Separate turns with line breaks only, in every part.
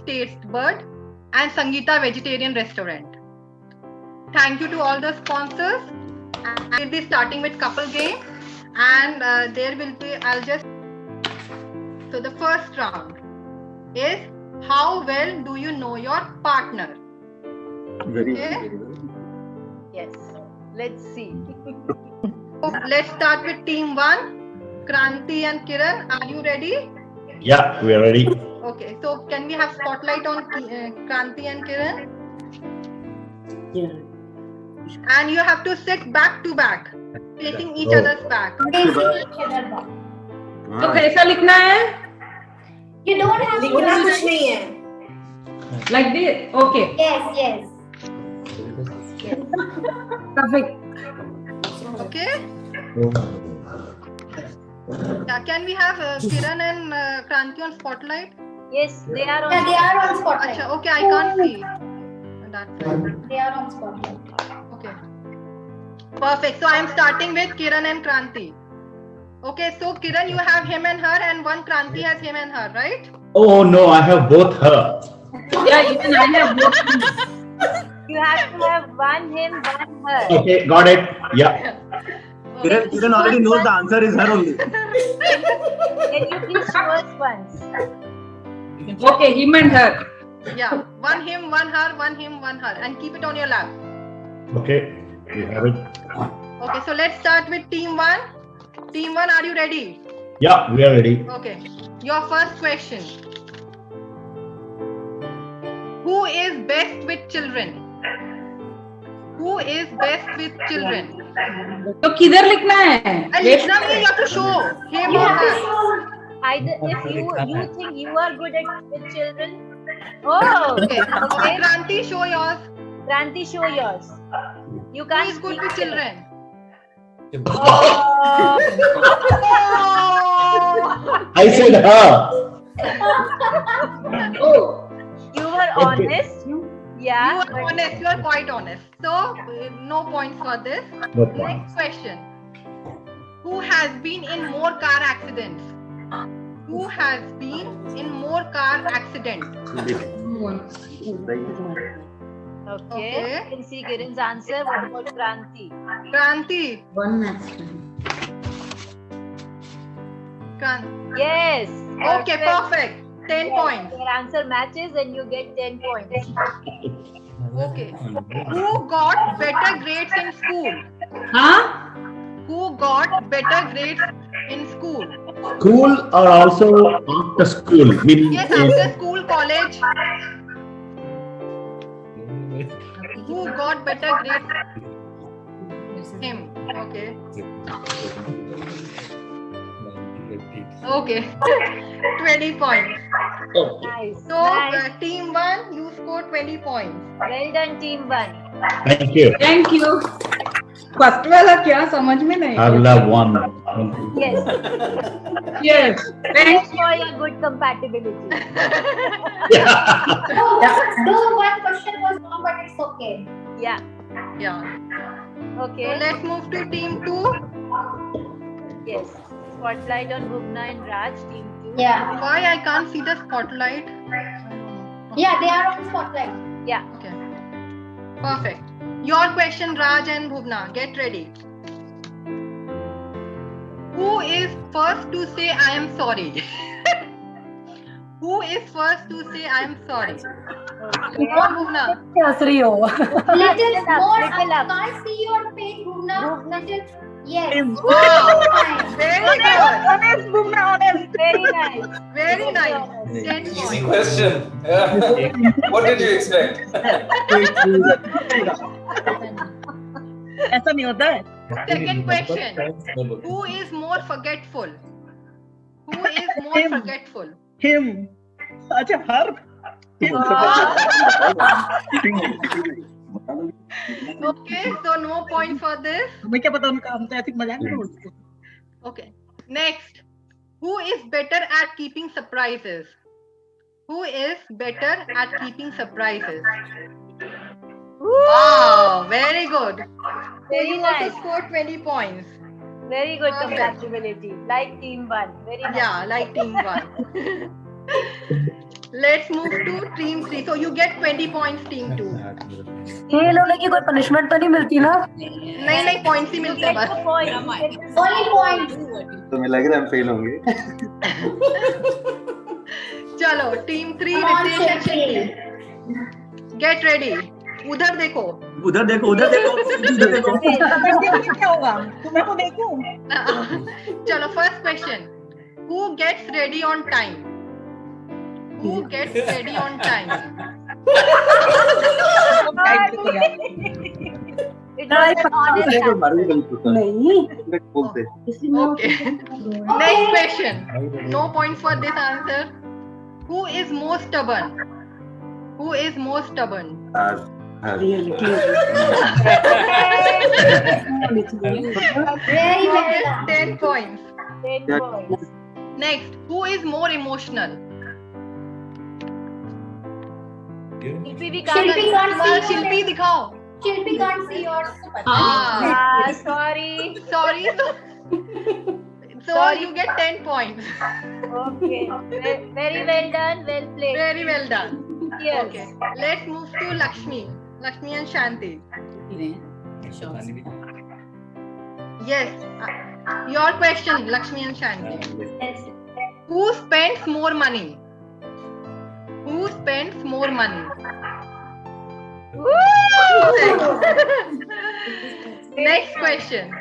Taste Bud, and Sangeeta Vegetarian Restaurant. Thank you to all the sponsors. We'll be starting with couple game, and there will be. So the first round is how well do you know your partner?
Very
Okay.
well.
Yes. Let's see.
So let's start with team 1. Kranti and Kiran, are you ready?
Yeah, we are ready.
Okay, so can we have spotlight on Kranti and Kiran?
Yeah.
And you have to sit back to back, facing each other's back.
तो कैसा लिखना है?
You don't have to
लिखना
do
कुछ नहीं है.
Like this? Okay.
Yes.
Perfect.
Okay? Yeah, can we have Kiran and Kranti on spotlight?
Yes, they are on.
Yeah, they are on spotlight.
Acha, okay, I can't see. That's right.
They are on spotlight.
Okay. Perfect. So I am starting with Kiran and Kranti. Okay, so Kiran, you have him and her, and one Kranti has him and her, right?
Oh no, I have both her.
Yeah, even I have both.
You have to have one him, one her.
Okay, got it. Yeah.
Kiran already knows the answer is her only.
Can you please show us once?
Okay, him and her.
Yeah, one him, one her, one him, one her, and keep it on your lap.
Okay, we have it.
Okay, so let's start with team 1. Team 1, are you ready?
Yeah, we are ready.
Okay, your first question. Who is best with children? Who is best with children?
तो किधर लिखना है?
And लिखना नहीं, you have to show him or her.
Either if you think you are good at with children. Oh,
Okay, okay, Kranti, show yours.
Kranti, show yours. You
Who
can't
is good
speak
with children?
Oh.
I said her.
Oh,
You were honest. Yeah.
You are honest, you are quite honest. So, no points for this.
No point.
Next question. Who has been in more car accidents? Who has been in more car accidents?
Okay.
Okay.
You can see Kiran's answer. What about Kranti?
Kranti.
one accident.
Yes.
Okay, perfect. 10
Yes,
points.
your answer matches and you get 10 points.
Okay. Who got better grades in school?
Huh?
Who got better grades in school?
School or also after school?
Yes, after school, college. Who got better grades? Him. Okay. Okay. 20 points.
Nice.
So,
nice.
team 1, you scored 20 points.
Well done, team 1.
Thank you.
Thank you. First वाला क्या समझ में नहीं?
Avla won.
Yes.
Yes.
Thanks for your good compatibility.
Though one question was wrong, but it's okay.
Yeah.
Yeah. So,
Okay.
let's move to team 2.
Yes. Spotlight on Bhuvna and Raj, team 2.
Yeah.
Why I can't see the spotlight?
Yeah, they are on spotlight.
Yeah.
Okay. Perfect. Your question, Raj and Bhuvna. Get ready. Who is first to say I am sorry? Who is first to say I am sorry? Come on, Bhuvna.
Little more.
Little up.
I can't see your face, Bhuvna. Little. Yes.
Wow. Very good.
Honest, Bhuvna, honest.
Very nice.
Very nice. 10
Easy
points.
question. Yeah. What did you expect?
ऐसा नहीं होता है?
Second question. Who is more forgetful? Who is more
Him.
forgetful?
Him. अच्छा हर.
Okay, so no point for this.
हमें क्या पता उनका हम तो ऐसे मजाक नहीं उड़ते.
Okay. Next. Who is better at keeping surprises? Who is better at keeping surprises? Wow, very good. So
Very
you also
nice.
scored 20 points.
Very good
Perfect.
compatibility. Like team 1. Very nice.
Yeah, like team 1. Let's move to team 3. So you get 20 points, team 2.
Fail होने की कोई punishment तो नहीं मिलती ना?
नहीं points ही मिलते हैं बस.
Only point.
तो मैं लग रहा है हम फेल होंगे.
चलो team 3
Come on,
Ritesh and
Shilpi.
Shilpi. Get ready. उधर देखो.
उधर देखो उधर देखो उधर देखो.
क्या होगा? तुम्हें को देखूं?
चलो first question. Who gets ready on time? Who gets ready on time?
It was an honest
देखो
answer.
मारूंगा तुमको.
नहीं.
बोलते.
Okay. Next question. No points for this answer. Who is more stubborn? Who is more stubborn?
Really,
Very well
Okay,
done.
10 points.
10 points.
Next, who is more emotional?
Shilpi, we
Shilpi
can't.
can't see your
Shilpi दिखाओ.
Shilpi can't see yours.
Ah,
Sorry.
sorry. So
Sorry.
you get 10 points.
Okay. Very well done. Well played.
Very well done.
Yes.
Okay. Let's move to Lakshmi. Lakshmi and Shanti. Yes. Your question, Lakshmi and Shanti.
Yes.
Who spends more money? Who spends more money? Next question.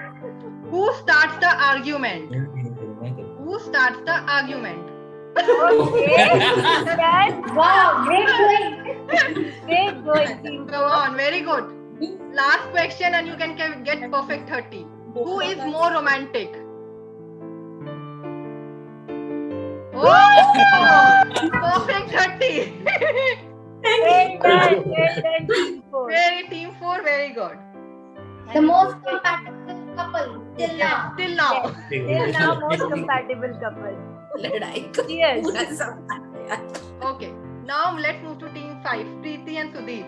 Who starts the argument? Who starts the argument?
Okay. Yes.
Wow, great going.
Great going, team.
Come on, very good. Last question and you can get perfect 30. Who is more romantic? Oh, perfect 30.
Well done. Well done, team 4.
Very team 4, very good.
The most compatible couple till now.
Till now.
Till now, most compatible couple. Cheers.
Okay. Now let's move to team 5. Preeti and Sudeep.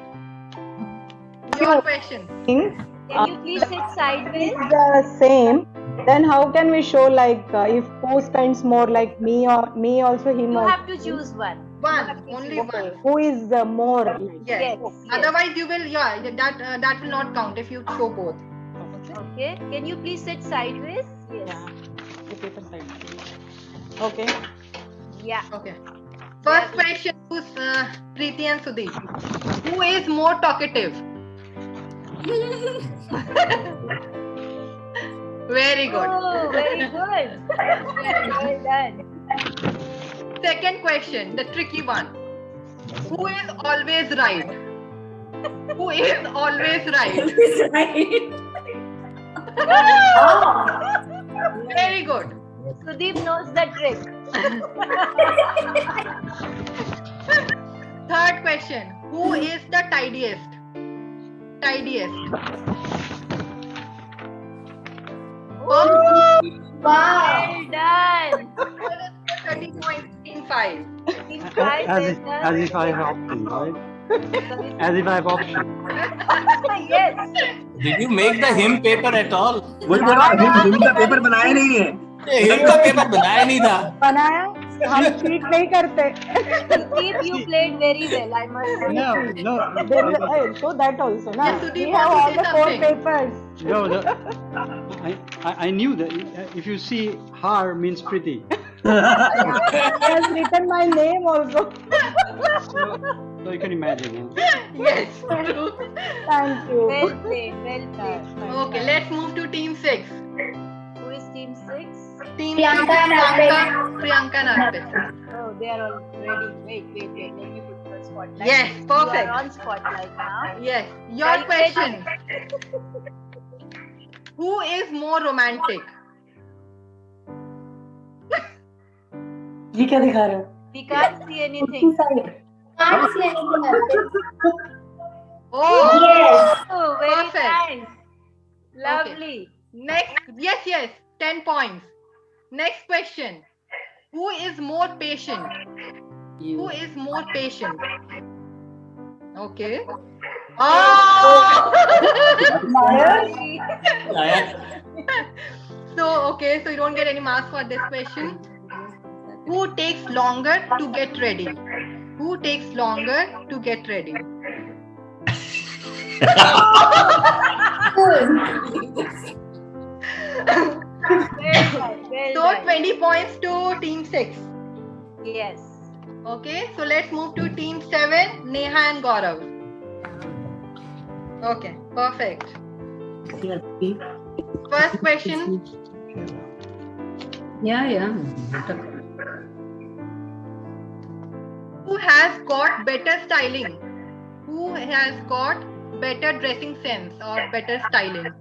Your question.
Can you please sit sideways?
The same. Then how can we show like if who spends more, like me or me also him
You
or
have to choose one.
One. Only one.
who is more? Like,
Yes.
Yes.
Otherwise you will, that will not count if you show both.
Okay. Can you please sit sideways? Yes.
the paper side. Okay.
Yeah.
Okay. First question to Preeti and Sudeep. Who is more talkative? Very good.
Oh, very good. Well done.
Second question, the tricky one. Who is always right? Who is always right? Very good.
Sudeep knows the trick.
Third question, who is the tidiest? Tidiest.
Wow.
Well done.
30 points, team 5.
Team 5
As
well
if I have option, right? As if I have option.
done. Yes.
Did you make the hymn paper at all?
वही बोला him का paper बनाया नहीं है.
Him का paper बनाया नहीं था.
बनाया हम cheat नहीं करते.
Sudeep, you played very well. I must say.
No.
There is, so that also, na?
Yes, Sudeep
We have
wants to
all
say
the 4
something.
papers.
No, I knew that if you see har means pretty.
He has written my name also.
So you can imagine. Huh?
Yes, true.
Thank you.
Well played. Well played.
Okay, let's move to team 6.
Who is team 6?
Team
Priyanka and
Priyanka and Arpit.
Oh, they are all ready. Wait. Let me put the spotlight.
Yes,
You
perfect.
are on spotlight now.
Yes, your
Right,
question. Who is more romantic?
ये क्या दिखा रहे हो?
We can't see anything.
Can't see anything else.
Oh,
Yes.
Oh, very
Perfect.
nice. Lovely.
next. Yes, 10 points. Next question. Who is more patient? Who is more patient? Okay. Oh! So you don't get any marks for this question. Who takes longer to get ready? Who takes longer to get ready? So 20 points to team 6.
Yes.
Okay, so let's move to team 7, Neha and Gaurav. Okay, perfect. First question.
Yeah.
Who has got better styling? Who has got better dressing sense or better styling?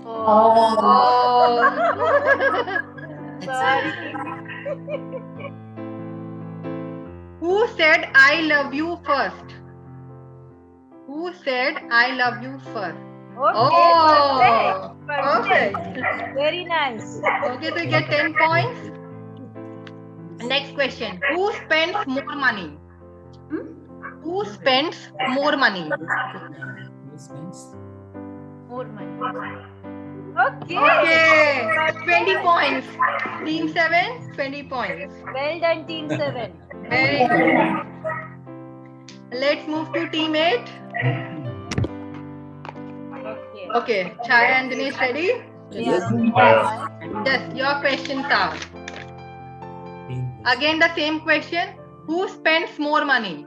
Oh.
Oh.
Sorry.
Who said I love you first? Who said I love you first?
Okay,
Oh,
perfect.
perfect.
Very nice.
Okay, so you get 10 points. Next question. Who spends more money? Who spends more money?
More money. Okay.
Okay, 20 points. Team 7, 20 points.
Well done, Team 7.
Very good. Let's move to team 8.
Okay.
Okay, Chaya and Dinesh ready?
Yeah.
Yes, your questions are. Again the same question. Who spends more money?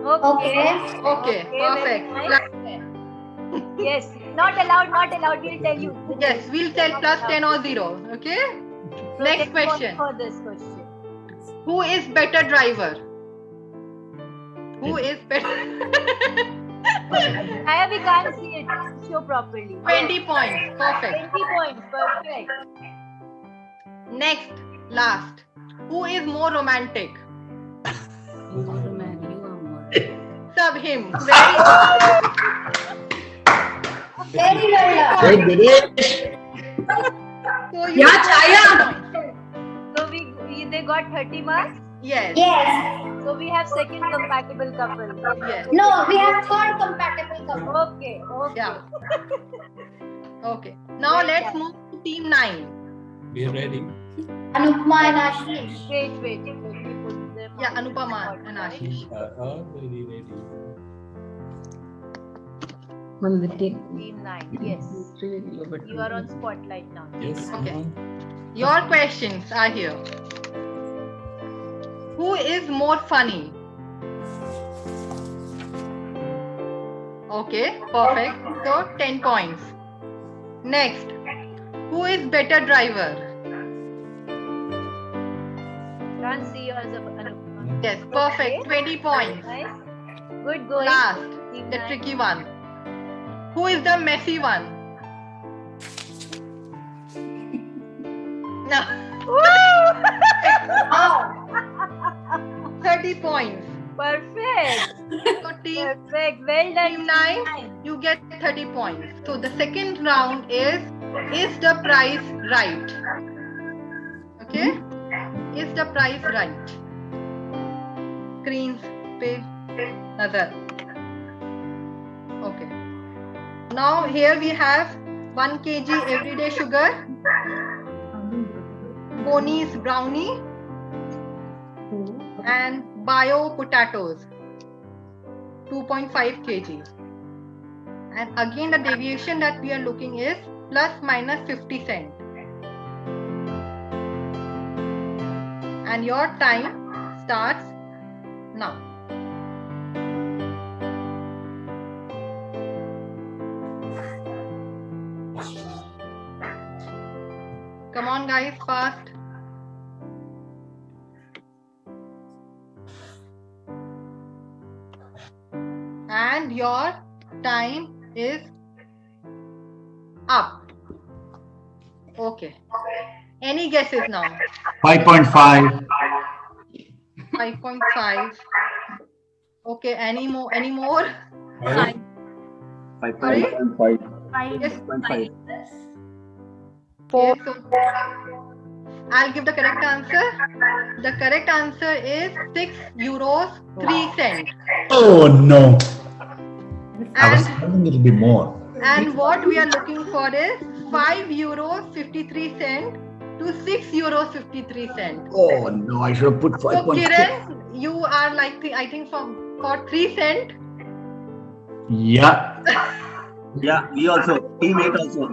Okay.
Okay,
very
perfect.
nice. Yes. Not allowed. We'll tell you.
Yes, we'll tell plus 10 or 0. Okay?
So
Next
let's go
question.
For this question.
Who is better driver? Who is better?
We can't see it. Show properly.
20 points. Perfect.
20 points. Perfect.
Next, last. Who is more romantic? Sub him.
Very well done.
Hey, Dinesh.
So you
So they got 30 marks.
Yes.
Yes.
So we have second compatible couple.
Yes.
No, we have third compatible couple.
Okay.
Yeah. Okay. Now let's move to team 9.
We are ready.
Anupma and Ashish.
Wait. Let me put them.
Yeah,
on
Anupama
spotlight.
and Ashish.
Already ready.
Team 9. Yes. You are on spotlight now.
Yes.
Okay. Your questions are here. Who is more funny? Okay, perfect. So 10 points. Next, who is better driver?
Can't see yours of Anupama.
Yes, perfect. 20 points.
Nice. Good going.
Last,
Team
the
9.
tricky one. Who is the messy one? No.
Wow.
30 points.
Perfect.
So team
Perfect. Well done.
Team 9, you get 30 points. So the second round is the price right? Okay? Is the price right? Screens पे नजर. Okay. Now here we have 1 kg everyday sugar, Ponies brownie, and bio potatoes, 2.5 kg. And again the deviation that we are looking is plus minus 50 cents. And your time starts now. Come on guys, fast. And your time is up. Okay. Any guesses now?
5.5.
5.5. Okay, any more? Any more?
5.5.
Yes.
5.5.
Okay, so I'll give the correct answer. The correct answer is €6.03.
Oh no. I was
And
thinking it'll be more.
what we are looking for is €5.53 to €6.53.
Oh no, I should have put
So
5.6.
Kiran, you are like I think for 3 cents.
Yeah,
Yeah, we also. Teammate also.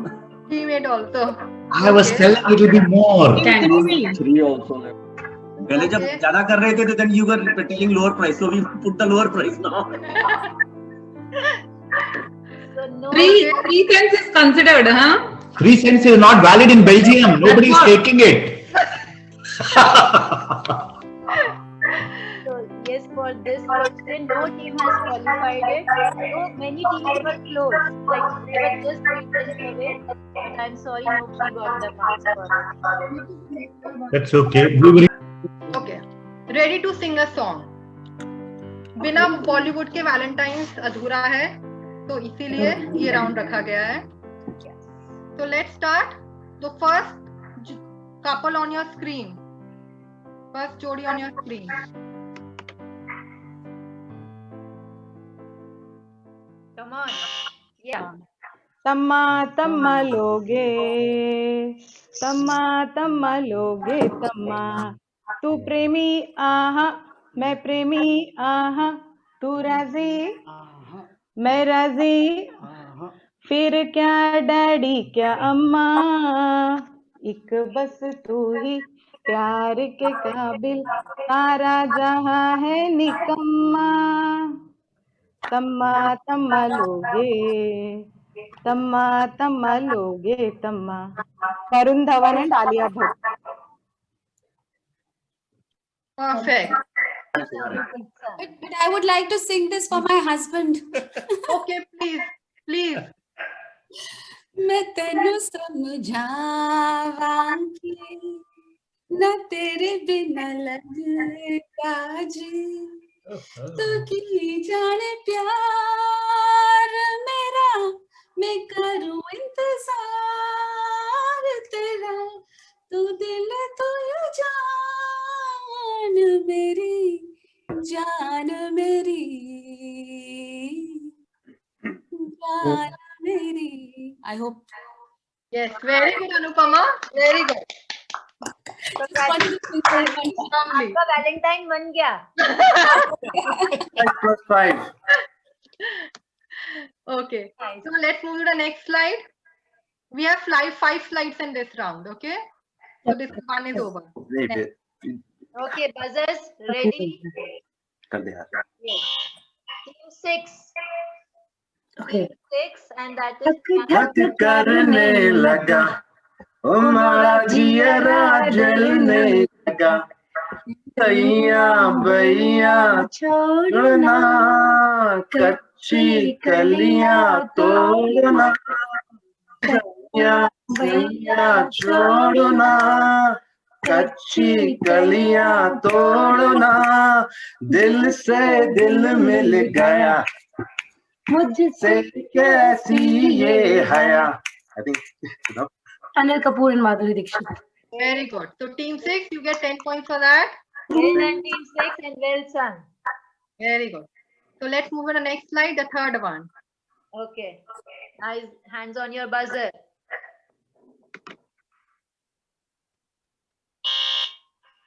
Teammate also.
I was
Okay.
telling it will be more.
Three also.
पहले जब
Okay.
ज्यादा कर रहे थे तो then you were telling lower price, so we put the lower price now.
So no.
3 cents is considered, huh?
3 cents is not valid in Belgium. Nobody is taking it.
So yes, for this question, no team has qualified it. So many teams were close. Like they were just 3 cents away. But I'm sorry, nobody got the marks for it.
That's okay. Blueberry.
Okay. Ready to sing a song. बिना बॉलीवुड के Valentine's अधूरा है, तो इसीलिए ये round रखा गया है. So let's start. The first couple on your screen. First जोड़ी on your screen.
Come on. Yeah.
तम्मा तम्मा लोगे, तम्मा तम्मा लोगे तम्मा. तू प्रेमी आहा, मैं प्रेमी आहा. तू राजी, मैं राजी. फिर क्या डैडी क्या अम्मा. एक बस तू ही प्यार के काबिल, सारा जहां है निकम्मा. तम्मा तम्मा लोगे, तम्मा तम्मा लोगे तम्मा. Varun Dhawan and Alia Bhatt.
Perfect.
But I would like to sing this for my husband.
Okay, please, please.
मैं तेनू समझावांगी ना तेरे बिना लगता जी. तू की जाने प्यार मेरा, मैं करूं इंतजार तेरा. तू दिल तू जान मेरी, जान मेरी, जान मेरी. I hope.
Yes, very good, Anupama. Very good.
Just wanted to sing for my
Lovely.
आपका वैलेंटाइन बन गया.
5+5.
Okay. So let's move to the next slide. We have 5 slides in this round. Okay. So this one is over.
Wait.
Okay, buzzers ready?
कर दे यार.
Yes. Team 6.
Okay.
6 and that is
हट करने लगा, ओ मारा जियरा जलने लगा. भैया भैया छोड़ना, कच्ची कलियां तोड़ना. भैया भैया छोड़ना, कच्ची कलियां तोड़ना. दिल से दिल मिल गया, मुझसे कैसी ये हया. I think enough.
Anil Kapoor and Madhuri Dixit.
Very good. So team 6, you get 10 points for that.
well done team 6 and well done.
Very good. So let's move on to the next slide, the third one.
Okay. Eyes, hands on your buzzer.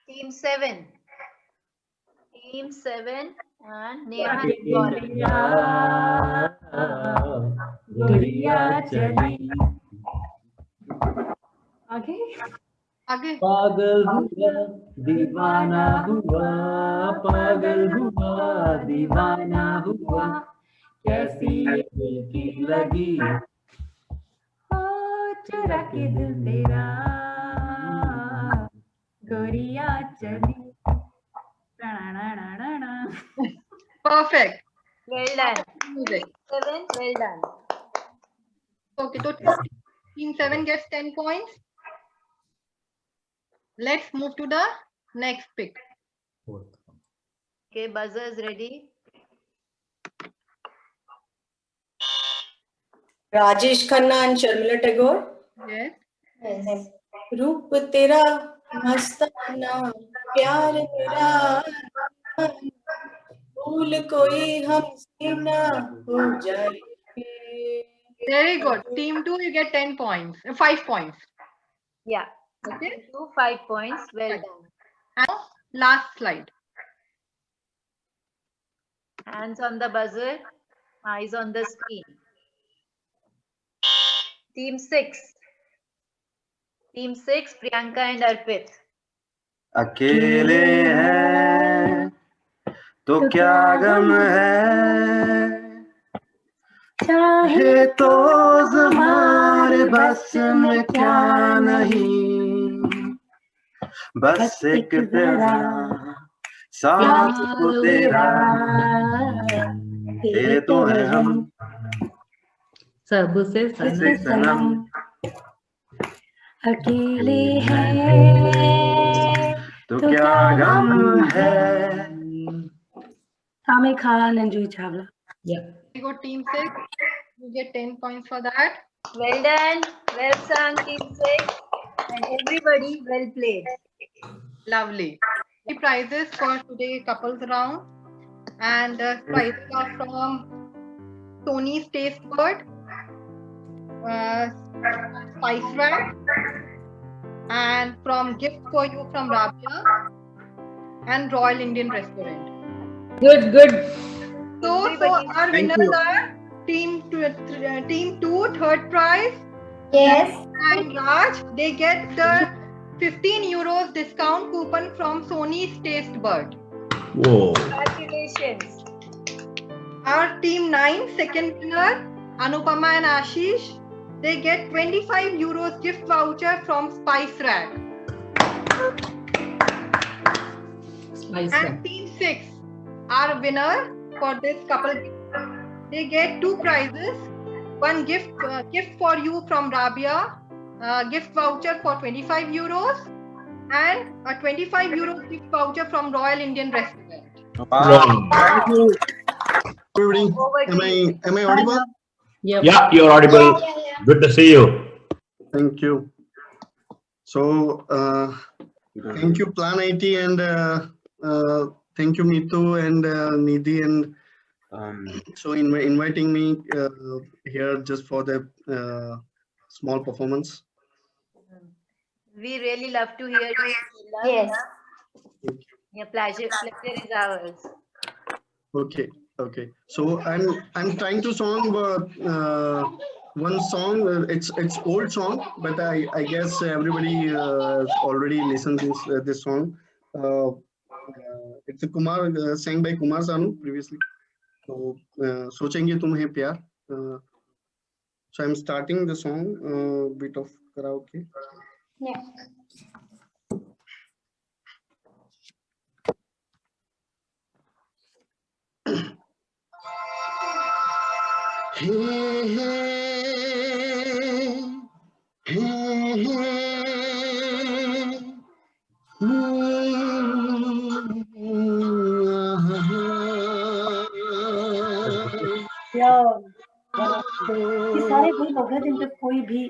Team 7. Team 7 and Neha and Gaurav.
Okay.
आगे.
पागल हुआ दीवाना हुआ, पागल हुआ दीवाना हुआ, कैसी ये दिल की लगी.
ओ चुरा के दिल तेरा, गोरिया चली.
Perfect.
Well done.
Music.
7, well done.
Okay, so team 7 gets 10 points. Let's move to the next pick.
Okay, buzzers ready?
Rajesh Khanna and Sharmila Tagore.
Yes.
रूप तेरा मस्ताना, प्यार मेरा भूल कोई हमसे ना हो जाए.
Very good. Team 2, you get 10 points. 5 points.
Yeah.
Okay.
5 points. Well done.
Now, last slide.
Hands on the buzzer. Eyes on the screen. Team 6. Team 6, Priyanka and Arpit.
अकेले हैं तो क्या गम है, चाहे तो हमारे बस में क्या नहीं, बस एक जरा साथ तो तेरा, तेरे तो है हम
सबसे
सनम,
अकेले हैं
तो क्या गम है.
Amir Khan and Juhi Chawla. Yeah.
We got team 6. You get 10 points for that.
Well done. Well sung, team 6. And everybody well played.
Lovely. The prizes for today couples round. And the prizes are from Sony's Taste Bud, Spice Rack, and from Gift for You from Rabia, and Royal Indian Restaurant.
Good, good.
So our winners are team 2, third prize.
Yes.
And Raj, they get the 15 euros discount coupon from Sony's Taste Bud.
Whoa.
Congratulations.
Our team 9, second winner, Anupama and Ashish, they get 25 euros gift voucher from Spice Rack. And team 6, our winner for this couple, they get 2 prizes. One gift for you from Rabia, gift voucher for 25 euros, and a 25 euros gift voucher from Royal Indian Restaurant.
Wow.
Thank you. Am I audible?
Yep.
Yeah, you're audible. Good to see you.
Thank you. So, thank you Plan IT and thank you Mitu and Nidhi and so inviting me here just for the small performance.
We really love to hear you.
Yes.
Your pleasure is ours.
Okay. So I'm trying to song one song. It's old song, but I guess everybody has already listened to this song. It's a Kumar sang by Kumar Sanu previously. So सोचेंगे तुम्हें प्यार. So I'm starting the song. Bit of karaoke.
Yeah.
ये सारे वो लोग हैं जिन पे कोई भी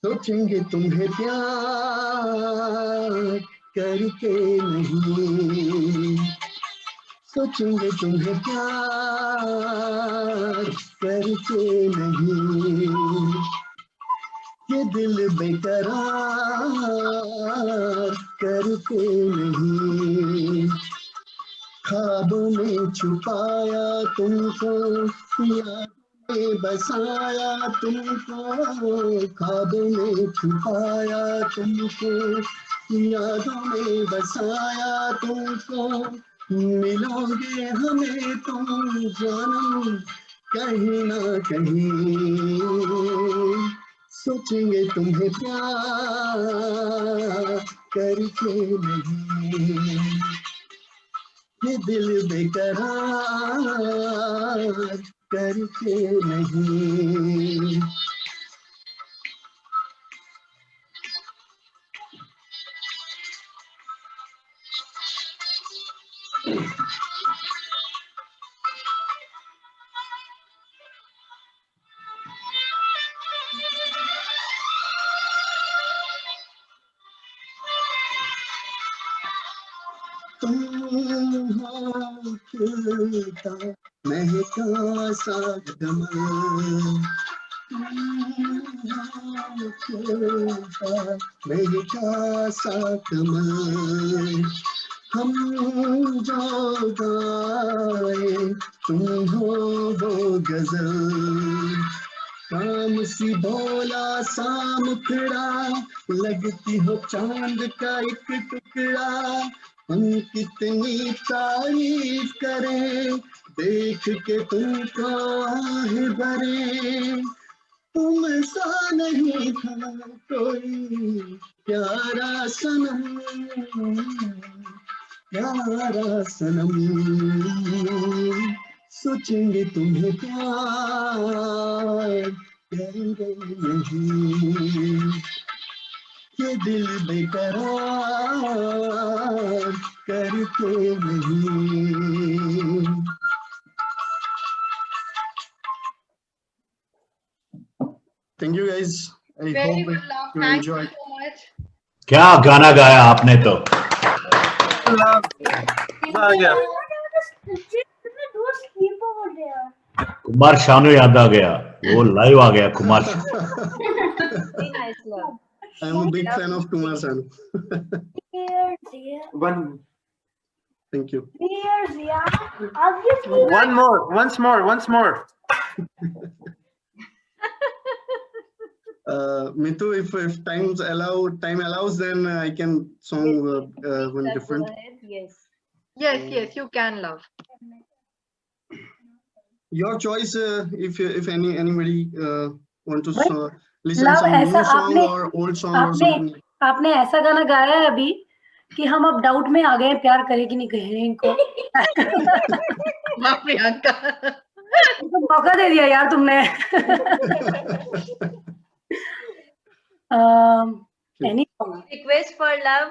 सोचेंगे तुम्हें प्यार करके नहीं, सोचेंगे तुम्हें प्यार करके नहीं, ये दिल बेकरार करके नहीं, ख्वाबों में छुपाया तुमको, याद में बसाया तुमको, ख्वाबों में छुपाया तुमको, यादों में बसाया तुमको, मिलोगे हमें तुम जानम कहीं ना कहीं, सोचेंगे तुम्हें प्यार करके नहीं, ये दिल बेकरार करके नहीं. महका सा कमल, महका सा कमल, हम जो गाए तुम हो वो गजल, काम सी भोला सा मुखड़ा, लगती हो चांद का एक टुकड़ा, हम कितनी तारीफ करें, देख के तुमको आह भरे, तुम सा नहीं था कोई प्यारा सनम, प्यारा सनम, सोचेंगे तुम्हें प्यार करेंगे नहीं, ये दिल बेकरार करते नहीं। Thank you guys. I
Very
hope
good love.
you
Thank you
enjoyed.
so much.
क्या गाना गाया आपने तो। कुमार शानू याद आ गया, वो लाइव आ गया Kumar
I'm a big fan of Kumar Sanu.
One.
Thank you.
One more. Once more.
Mitu, if time allows, then I can song one different.
Yes, you can, love.
Your choice. If anybody want to listen
love,
some new song
आपने,
or old song or something.
आपने ऐसा गाना गाया है अभी कि हम अब डाउट में आ गए प्यार करे कि नहीं करे इनको।
प्रियंका,
तो मौका दे दिया यार तुमने। any song?
Request for love.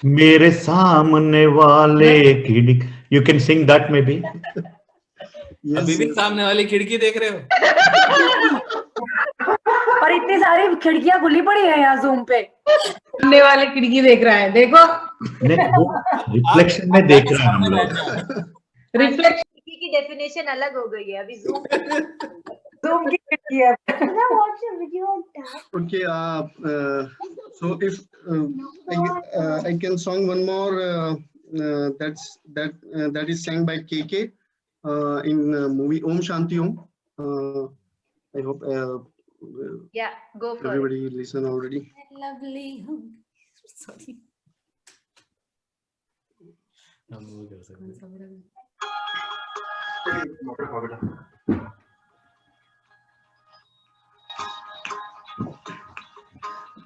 मेरे सामने वाले खिड़की, you can sing that maybe.
अभी भी सामने वाली खिड़की देख रहे हो?
और इतनी सारी खिड़कियां खुली पड़ी है यहाँ जूम पे।
सामने वाले खिड़की देख रहा है, देखो।
रिफ्लेक्शन में देख रहे हैं हम लोग।
रिफ्लेक्शन
की डेफिनेशन अलग हो गई है अभी जूम
की खिड़की है।
Okay. So if I can song one more. That is sang by KK in movie Om Shanti Om. I hope
yeah, go for
everybody
it.
listen already.
Lovely. Sorry.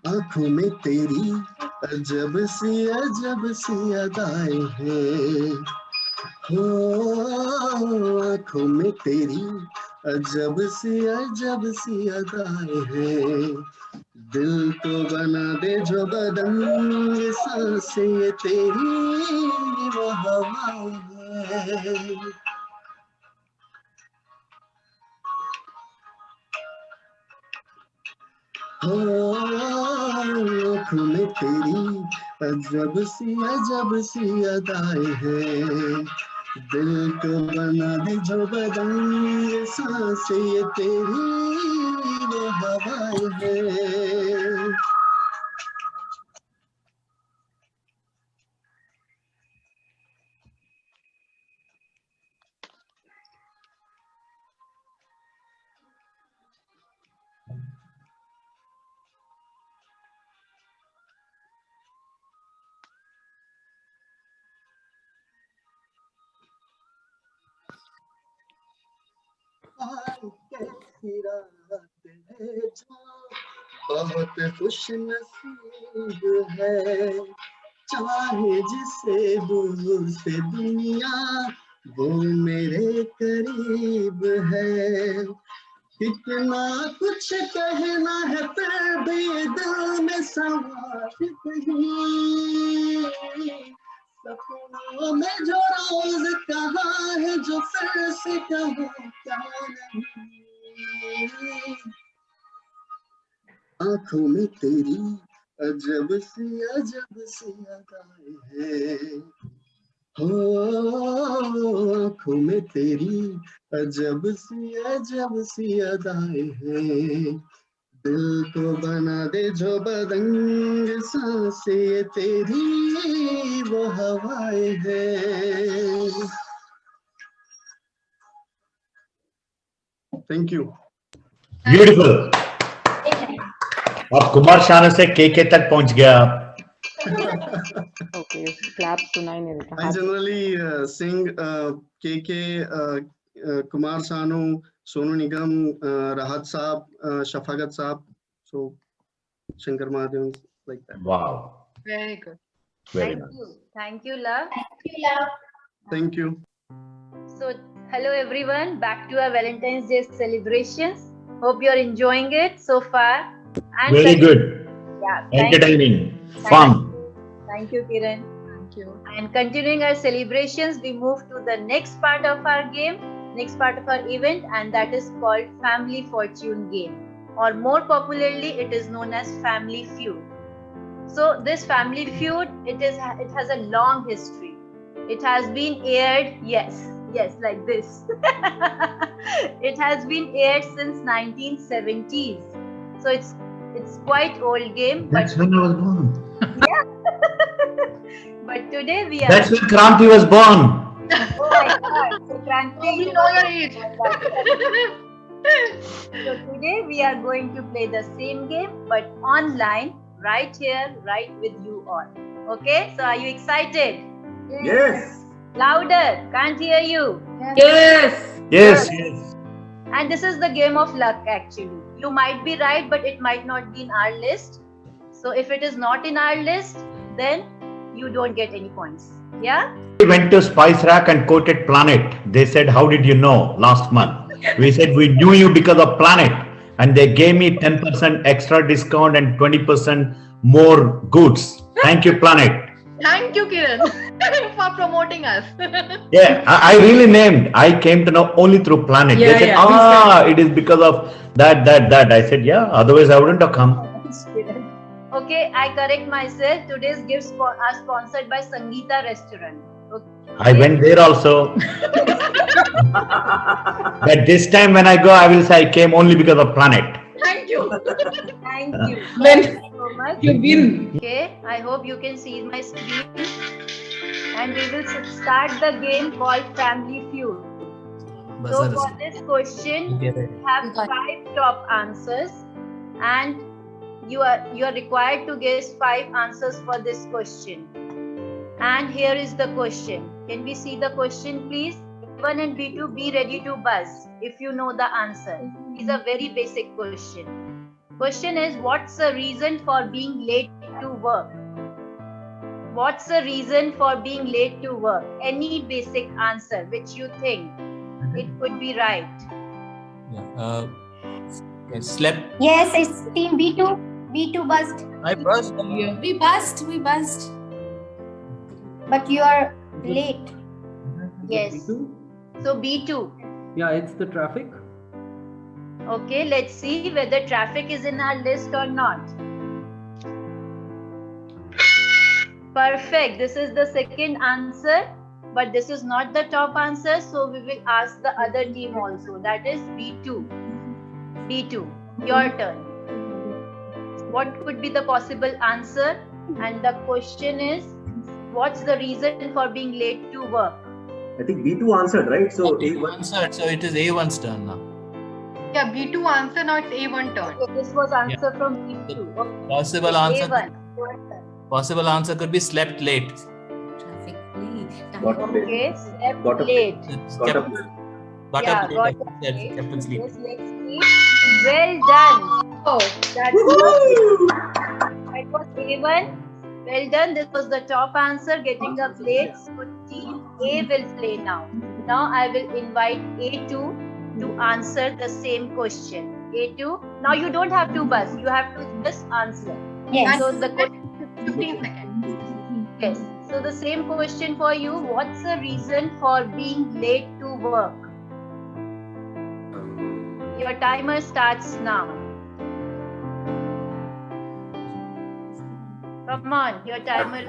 आँखों में तेरी अजब सी अदाएं हैं, हो आँखों में तेरी अजब सी अदाएं हैं, दिल तो बना दे जो बदन, सांसें ये तेरी वो हवाएं हैं। आँखों में तेरी अजब सी अदाएं हैं, दिल को बना दे जो बदन, सांसें ये तेरी वो हवाएं हैं। कैसी रात है जो बहुत खुश नसीब है, चाहे जिसे दूर से दुनिया वो मेरे करीब है, कितना कुछ कहना है फिर भी दिल में सवाल कहीं, सपनों में जो रोज कहा है जो फिर से कहूँ क्या नहीं, आंखों में तेरी अजब सी अदाएं हैं, हो आंखों में तेरी अजब सी अदाएं हैं, दिल को बना दे जो बदंग सांसें ये तेरी वो हवाएं हैं। Thank you.
ब्यूटीफुल। अब कुमार शानू से के तक पहुंच गया आप।
Okay, clap सुनाई नहीं देता।
I generally sing KK, Kumar Sanu, Sonu Nigam, Rahat Saab, Shafaqat Saab, so Shankar Mahadevan, like that.
Wow.
Very good.
Very
Thank
nice.
you. Thank you, love.
Thank you.
So, hello everyone, back to our Valentine's Day celebrations. Hope you're enjoying it so far. And
Very good.
Yeah.
Entertaining. Fun.
Thank you, Kiran.
Thank you.
And continuing our celebrations, we move to the next part of our game, next part of our event, and that is called Family Fortune Game, or more popularly, it is known as Family Feud. So this Family Feud, it has a long history. It has been aired, yes, like this. It has been aired since 1970s. So it's quite old game.
That's when I was born.
Yeah. But today we are.
That's when Kranti was born.
Oh my God! So Kranti,
We know your age.
So today we are going to play the same game, but online, right here, right with you all. Okay? So are you excited?
Yes.
Louder! Can't hear you.
Yes.
Yes.
And this is the game of luck actually. You might be right, but it might not be in our list. So if it is not in our list, then you don't get any points. Yeah?
We went to Spice Rack and quoted Planet. They said, "How did you know?" Last month. We said, "We knew you because of Planet." And they gave me 10% extra discount and 20% more goods. Thank you, Planet.
Thank you, Kiran, for promoting us.
Yeah, I really named. I came to know only through Planet.
Yeah,
They said,
yeah.
it is because of that. I said, yeah, otherwise I wouldn't have come.
Okay, I correct myself. Today's gifts are sponsored by Sangeeta Restaurant. Okay.
I went there also. But this time when I go, I will say I came only because of Planet.
Thank you.
Thank you.
When
Thank you so much.
you win.
Okay, I hope you can see my screen. And we will start the game called Family Feud. So for this question, we have 5 top answers, and you are required to guess 5 answers for this question. And here is the question. Can we see the question, please? B1 and B2, be ready to buzz if you know the answer. It's a very basic question. Question is, what's the reason for being late to work? What's the reason for being late to work? Any basic answer which you think it could be right.
Slept.
Yes, it's team B2. B2 buzzed.
I buzzed earlier.
We buzzed.
But you are late.
Yes. So B2.
Yeah, it's the traffic.
Okay, let's see whether traffic is in our list or not. Perfect. This is the second answer, but this is not the top answer. So we will ask the other team also. That is B2. B2, your turn. What could be the possible answer? And the question is, what's the reason for being late to work?
I think B2 answered, right? So
A1 answered, so it is A1's turn now.
Yeah, B2 answer, now it's A1 turn.
Okay, this was answer from B2. Okay.
Possible answer.
A1.
Possible answer could be slept late.
got late.
Okay, slept
Got up
late.
Got up.
Got
Yeah,
up
got
late.
up
Kept
late.
kept sleep.
Yes, let's see. Well done.
Oh,
That was A1. Well done. This was the top answer. Getting up late. So team A will play now. Now I will invite A2 to answer the same question. A2. Now you don't have to buzz. You have to just answer.
Yes.
So the question
15 seconds.
Yes. So the same question for you. What's the reason for being late to work? Your timer starts now. Come on, your timer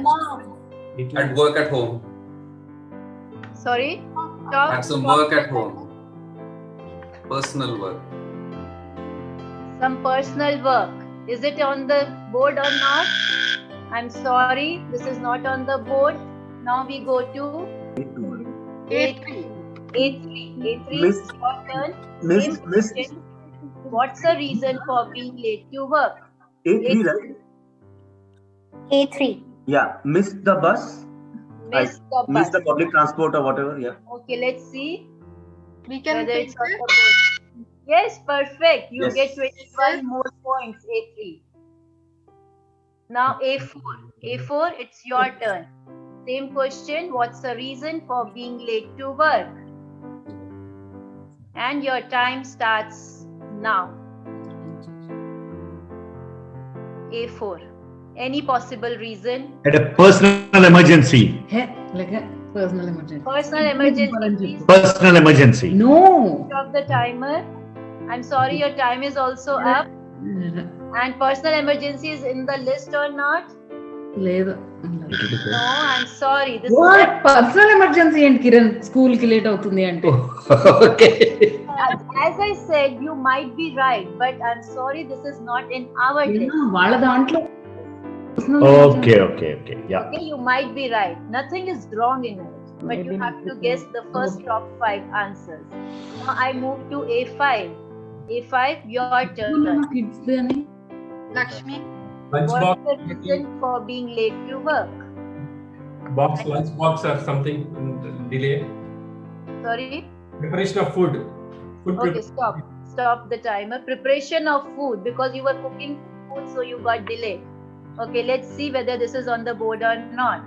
is
At work at home.
Sorry? Stop.
Had some
Stop
work
the
at home. Personal work.
Some personal work. Is it on the board or not? I'm sorry, this is not on the board. Now we go to A3. A3
Miss-
is your turn.
Miss-
Same
Miss-
question. What's the reason for being late to work?
A3, right?
A3.
Yeah, miss the bus.
Miss the
Miss
bus.
the public transport or whatever. Yeah.
Okay, let's see
We can
whether
fix
it's on
it.
the board. Yes, perfect. You
Yes.
get 21 more points, A3. Now A4. A4, it's your turn. Same question. What's the reason for being late to work? And your time starts now. A4. Any possible reason?
Had a personal emergency.
Like a personal emergency.
Personal emergency, please
Personal emergency.
No.
stop the timer. I'm sorry, your time is also up. And personal emergency is in the list or not?
లేదు.
No, I'm sorry. This
What? Personal emergency ఏంటి Kiran school కి late అవుతుంది అంటే
as I said, you might be right, but I'm sorry, this is not in our list.
వాళ్ళ దాంట్లో
Okay. Yeah.
Okay, you might be right. Nothing is wrong in it, but you have to guess the first top 5 answers. Now I move to A5. A5, your turn.
Kids అని
Lakshmi.
What's the reason for being late to work?
Lunchbox or something delay.
Sorry?
Preparation of food.
Okay, stop the timer. Preparation of food, because you were cooking food, so you got delayed. Okay, let's see whether this is on the board or not.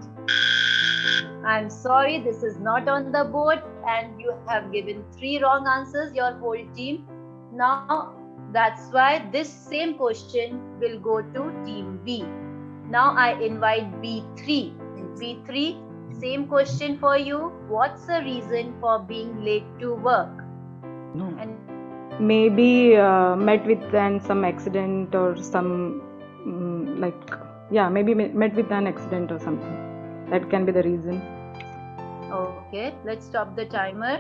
I'm sorry, this is not on the board, and you have given 3 wrong answers, your whole team. Now, that's why this same question will go to team B. Now I invite B3. B3, same question for you. What's the reason for being late to work?
No.
And
Maybe met with some accident or some maybe met with an accident or something. That can be the reason.
Okay, let's stop the timer.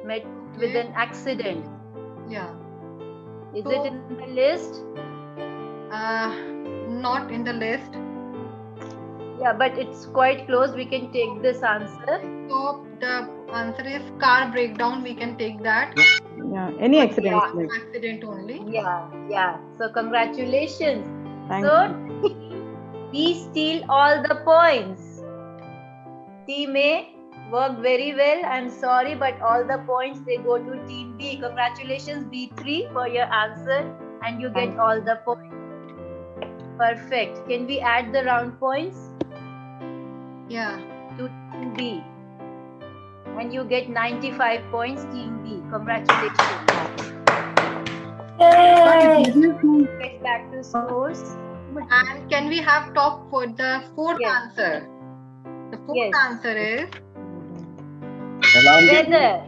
Met with an accident.
Yeah.
Is it in the list?
Not in the list.
Yeah, but it's quite close. We can take this answer.
So the answer is car breakdown. We can take that.
Yeah, any accident.
Yeah.
Accident only.
Yeah. So congratulations.
Thank
So we steal all the points. Team A worked very well. I'm sorry, but all the points they go to Team B. Congratulations B3 for your answer, and you get all the points. Perfect. Can we add the round points?
Yeah.
To Team B. And you get 95 points, Team B. Congratulations. Get back to scores.
And can we have top for the fourth answer? The fourth answer is
Weather.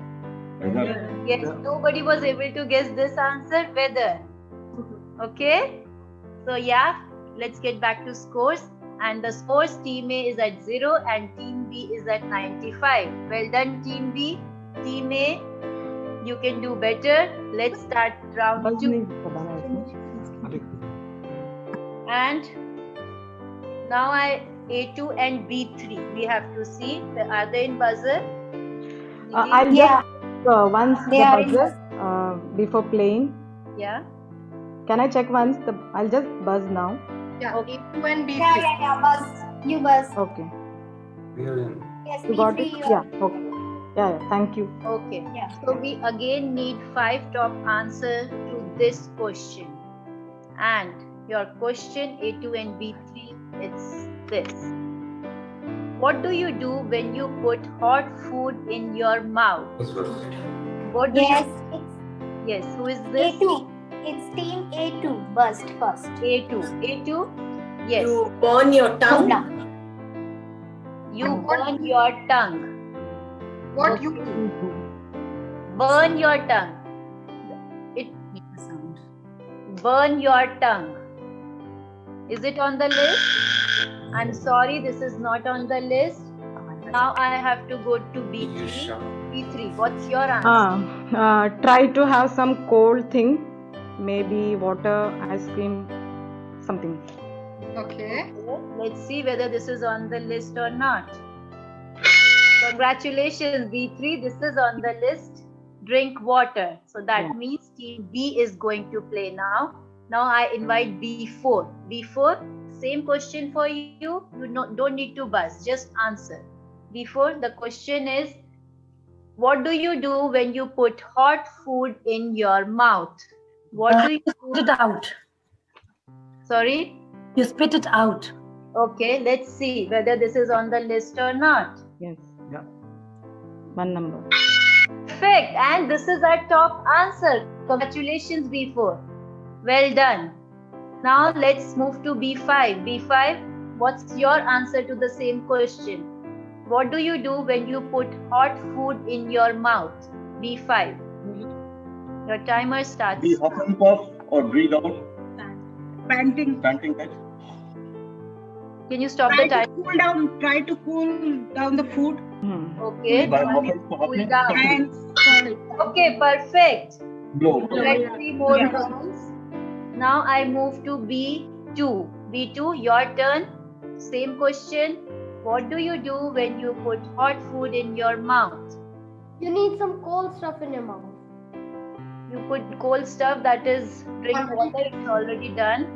Yes, nobody was able to guess this answer. Weather. Okay. So yeah, let's get back to scores. And the scores, Team A is at 0 and Team B is at 95. Well done, Team B. Team A, you can do better. Let's start round 2. And now A2 and B3. We have to see. Are they in buzzer?
I'll just once the buzzer before playing.
Yeah.
Can I check once? I'll just buzz now.
Yeah.
Okay.
A2 and B3.
Yeah. Buzz. You buzz.
Okay.
Yes,
You got
B3,
it? Yeah. Okay. Yeah. Thank you.
Okay. So we again need 5 top answers to this question. And your question A2 and B3, it's this. What do you do when you put hot food in your mouth? What do
Yes,
Yes, who is this?
A2. It's team A2. Buzzed first.
A2. A2? Yes.
You burn your tongue.
You burn your tongue.
What you do?
Burn your tongue. It
Make a sound.
burn your tongue. Is it on the list? I'm sorry, this is not on the list. Now I have to go to B3. B3, what's your answer?
Try to have some cold thing, maybe water, ice cream, something.
Okay.
Let's see whether this is on the list or not. Congratulations, B3. This is on the list. Drink water. So that means team B is going to play now. Now I invite B4. B4, same question for you. You don't need to buzz. Just answer. B4, the question is, what do you do when you put hot food in your mouth? What do you do?
Spit it out.
Sorry?
You spit it out.
Okay, let's see whether this is on the list or not.
Yes.
Yeah.
One number.
Perfect. And this is our top answer. Congratulations, B4. Well done. Now let's move to B5. B5, what's your answer to the same question? What do you do when you put hot food in your mouth? B5. Your timer starts.
We often cough or breathe out.
Panting.
Panting type.
Can you stop the timer?
Try to cool down the food.
Okay.
By often
Cool down.
And
Okay, perfect.
blow.
Get 3 more rounds. Now I move to B2. B2, your turn. Same question. What do you do when you put hot food in your mouth?
You need some cold stuff in your mouth.
You put cold stuff, that is drink water. It's already done.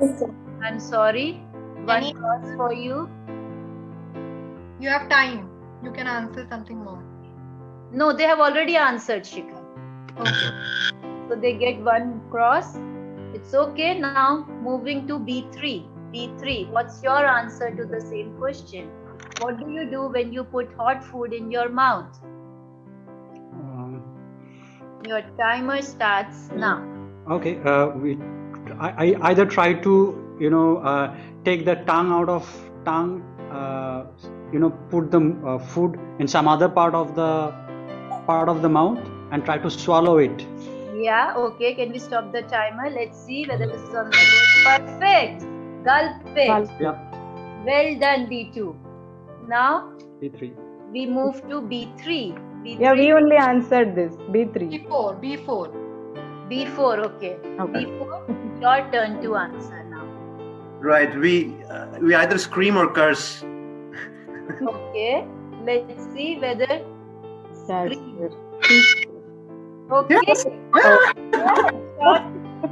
I'm sorry. One cross for you.
You have time. You can answer something more.
No, they have already answered, Shikha.
Okay.
So they get 1 cross. It's okay. Now moving to B3. B3, what's your answer to the same question? What do you do when you put hot food in your mouth? Your timer starts now.
Okay. I either try to take the tongue out of tongue, put the food in some other part of the mouth and try to swallow it.
Yeah, okay. Can we stop the timer? Let's see whether this is on the list. Perfect. Gulp it.
Yeah.
Well done, B2. Now
B3.
we move to B3. B3.
Yeah, we only answered this. B3.
B4. B4.
B4, okay. B4, your turn to answer now.
Right. We either scream or curse.
Okay. Let's see whether scream. Okay.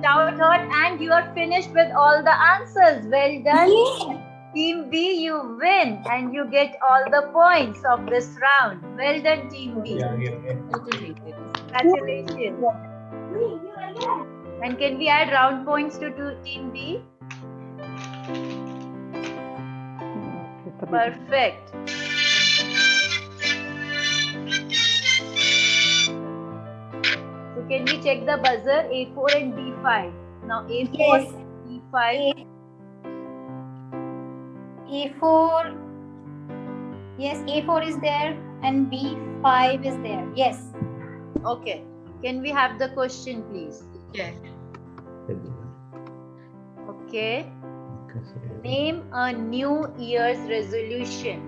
Shout out, and you are finished with all the answers. Well done. Yeah. Team B, you win and you get all the points of this round. Well done, Team B. Congratulations. And can we add round points to Team B? Perfect. So can we check the buzzer? A4 and B5. Now A4, yes. B5.
A4, yes, A4 is there and B5 is there. Yes.
Okay. Can we have the question, please?
Yes.
Okay. Name a New Year's resolution.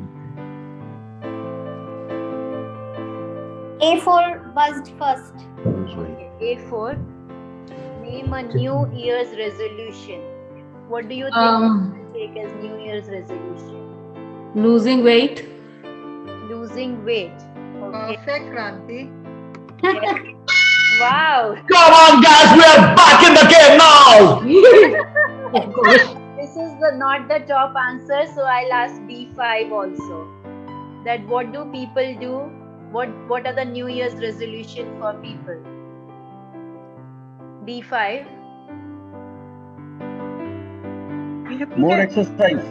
A4 buzzed first.
Okay. A4. Name a New Year's resolution. What do you think take as New Year's resolution?
Losing weight.
Losing weight. Okay.
Perfect, Kranti.
Yes. Wow.
Come on, guys, we are back in the game now.
This is not the top answer, so I'll ask B5 also. That what do people do? What are the New Year's resolution for people? B5.
More exercise.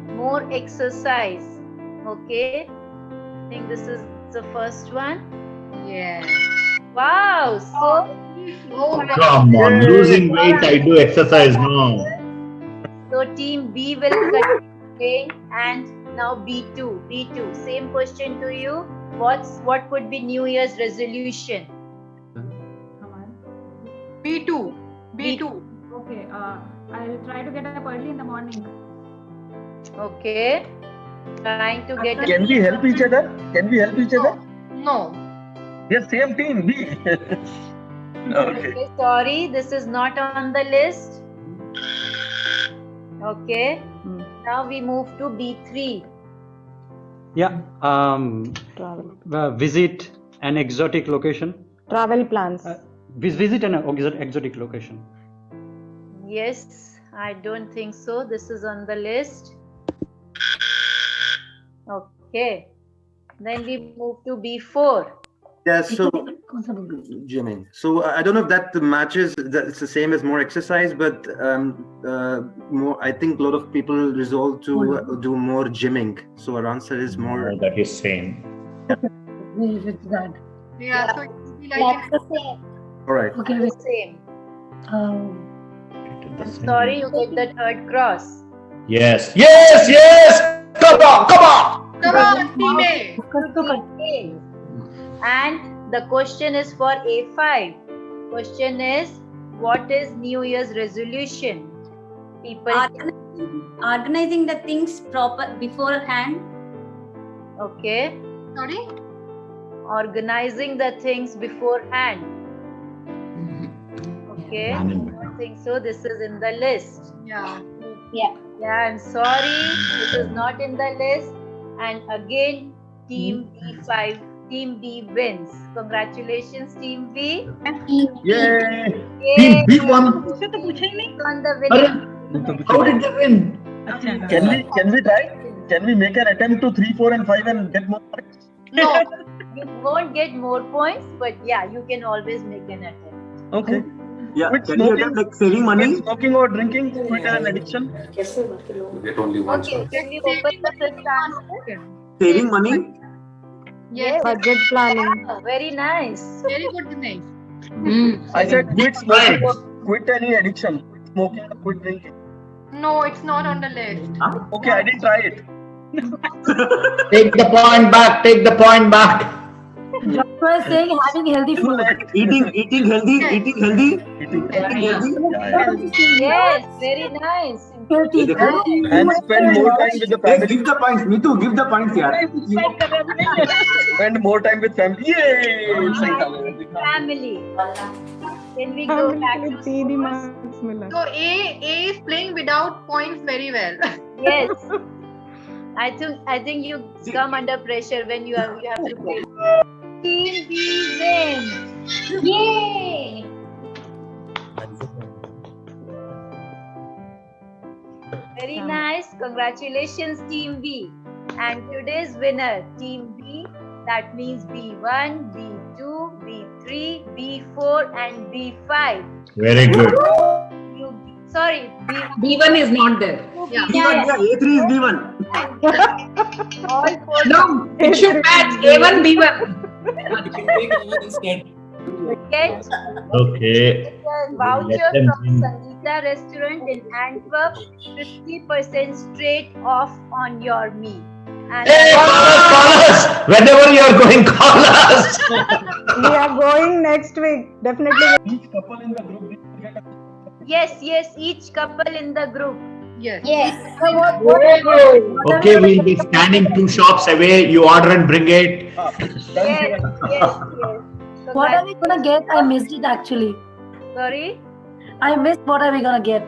More exercise. Okay. I think this is the first one.
Yeah.
Wow. So.
Come on, losing weight, I do exercise now.
So Team B will continue playing, and Now B2. B2. Same question to you. What would be New Year's resolution?
B2. B2.
Okay. I'll try to get up early in the morning.
Okay. Trying to get.
Can we help each other? Can we help each other?
No.
Yes, same team. B.
Okay. Sorry, this is not on the list. Okay. Now we move to B3.
Yeah. Visit an exotic location.
Travel plans.
Visit an exotic location.
Yes, I don't think so. This is on the list. Okay. Then we move to B4.
Yeah, so gymming. So I don't know if that matches. That it's the same as more exercise, but more. I think a lot of people resolve to do more gymming. So our answer is more.
That is same.
It's that.
Yeah, so it will be like
That's the same.
All right.
Okay,
The same. I'm sorry, you get the third cross.
Yes. Yes. Yes. Come on. Come on.
Come on, team A.
Okay. And the question is for A5. Question is, what is New Year's resolution? People.
Organizing the things proper beforehand.
Okay.
Sorry?
Organizing the things beforehand. Okay. I don't think so. This is in the list.
Yeah.
Yeah. I'm sorry. This is not in the list. And again, Team B5. Team B wins. Congratulations, Team B.
Yay!
Team B won.
On the winning.
How did they win?
Can we try? Can we make an attempt to 3, 4, and 5 and get more points?
No, you won't get more points, but yeah, you can always make an attempt.
Okay.
Yeah.
Quit
Can you
smoking,
attempt like saving money?
quit smoking or drinking, quit an addiction.
You get only one
Okay,
shot.
can we open the fifth answer?
Saving money?
Yes.
Budget planning.
Oh, very nice.
Very good, Dinesh.
I said quit smoking or quit any addiction. Quit smoking or quit drinking.
No, it's not on the list.
Okay, I didn't try it.
Take the point back. Take the point back.
Joshua is saying having healthy food.
Eating healthy.
Yes, very nice.
Healthy.
And spend more time with the
Hey,
family.
give the points. Neetu, give the points, yaar.
Spend more time with family. Yay!
Family. Can we go back to
तीन ही marks मिला.
So A is playing without points very well.
Yes. I think you come under pressure when you have to play. Team B wins.
Yay!
Very nice. Congratulations, Team B. And today's winner, Team B, that means B1, B2, B3, B4, and B5.
Very good.
Sorry,
B1 is not there.
Yeah.
B1, yeah, A3 is B1.
all four.
No, it should match A1, B1.
You can take A1 instead.
Get
Okay.
a voucher
Let them
from
win.
Sangeeta restaurant in Antwerp, 50% straight off on your meal. And
Hey, call us. Whenever you are going, call us.
We are going next week. Definitely.
Each couple in the group needs to get a
yes, each couple in the group.
Yes.
Yes.
So what
Okay, we'll be standing 2 shops away. You order and bring it.
Yes. So
What are we gonna get? I missed it actually.
Sorry,
I missed what are we gonna get?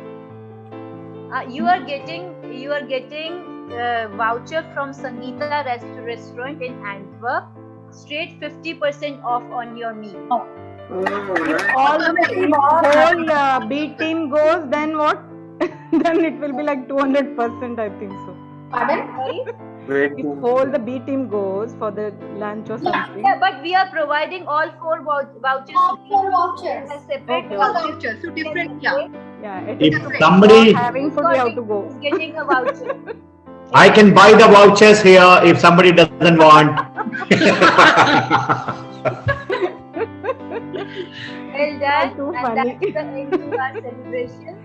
you are getting voucher from Sangeeta restaurant in Antwerp, straight 50% off on your meal.
All the whole B team goes, then what? Then it will be like 200%, I think so.
Pardon?
Sorry?
If whole the B team goes for the lunch or something.
Yeah, but we are providing all 4 vouchers.
All 4 vouchers.
A separate
Okay.
Vouchers, so different, yeah.
Yeah, it
If
is
somebody-
for having food, we have to go.
Is getting a voucher.
I can buy the vouchers here if somebody doesn't want.
Well done.
Too
And
funny.
that's the end of our celebration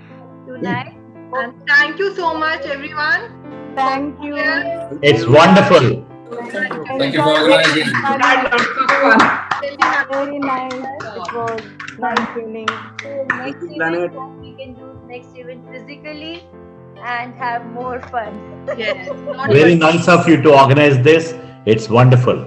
tonight.
And thank you so much, everyone.
Thank you.
It's wonderful.
Thank you for organizing.
Very nice. It was nice tuning.
Next event, we can do next event physically and have more fun.
Yes.
Very nice of you to organize this. It's wonderful.